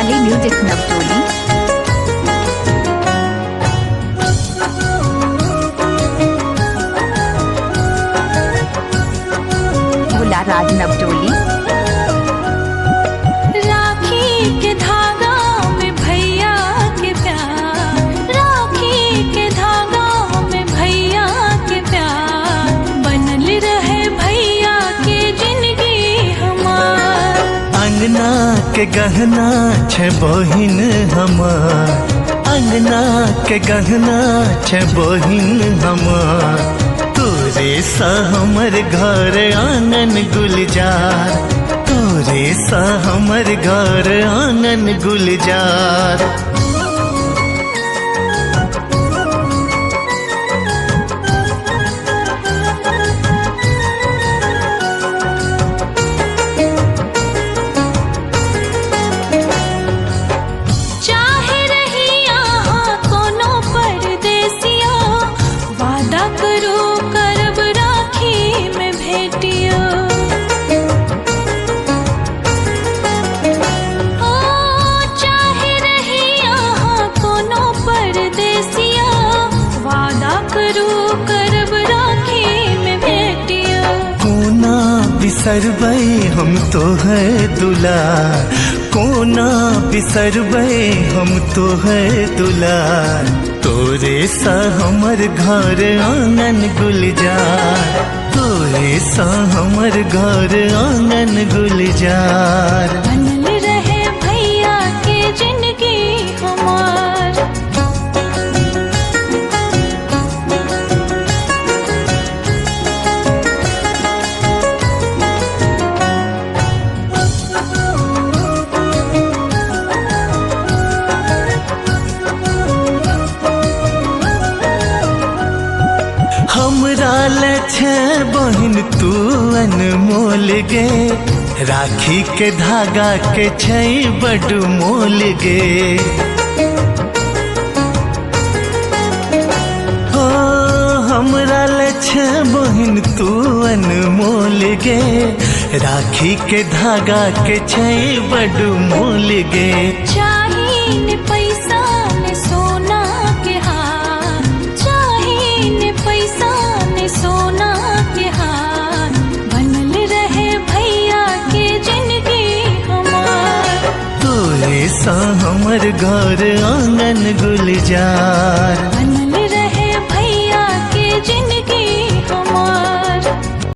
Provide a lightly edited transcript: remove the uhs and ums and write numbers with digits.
Vaishali music Navtoli. Bhola राज नवटोली। राखी के धागा में भैया के प्यार, राखी के धागा में भैया के प्यार, बनल रहे भैया के जिंदगी हमार। अंगना के गहना छे बहिन हमार, अंगना के गहना छे बहिन हमार। तोरे सा हमर घर आंगन गुलजार, तोरे सा हमर घर आंगन गुलजार। चाहे रही यहाँ कोनो परदेसिया, वादा करो करब राखी में भेटियो। ओ चाहे रही यहाँ कोनो परदेसिया, वादा करो करब राखी में भेटियो। कोना बिसरबै हम तोहर दुलार, कोना बिसरबै हम तोहर दुलार। तोरे सा हमर घर आंगन गुलजार, तोरे सा हमर घर आंगन गुलजार। बनल रहे भैया के जिंदगी हमार। हमरा ले छे बहिन तू अनमोल गे, राखी के धागा के छै बड़ मोल गे। हो हमरा ले छे बहिन तू अनमोल गे, राखी के धागा के छै बड़ मोल गे। चाही ने पैसा ने सोना के हार, चाही ने पैसा ने सोना के हार, बनल रहे भैया के जिंदगी हमार। तोरे सा हमर घर आंगन गुलजार, बनल रहे भैया के जिंदगी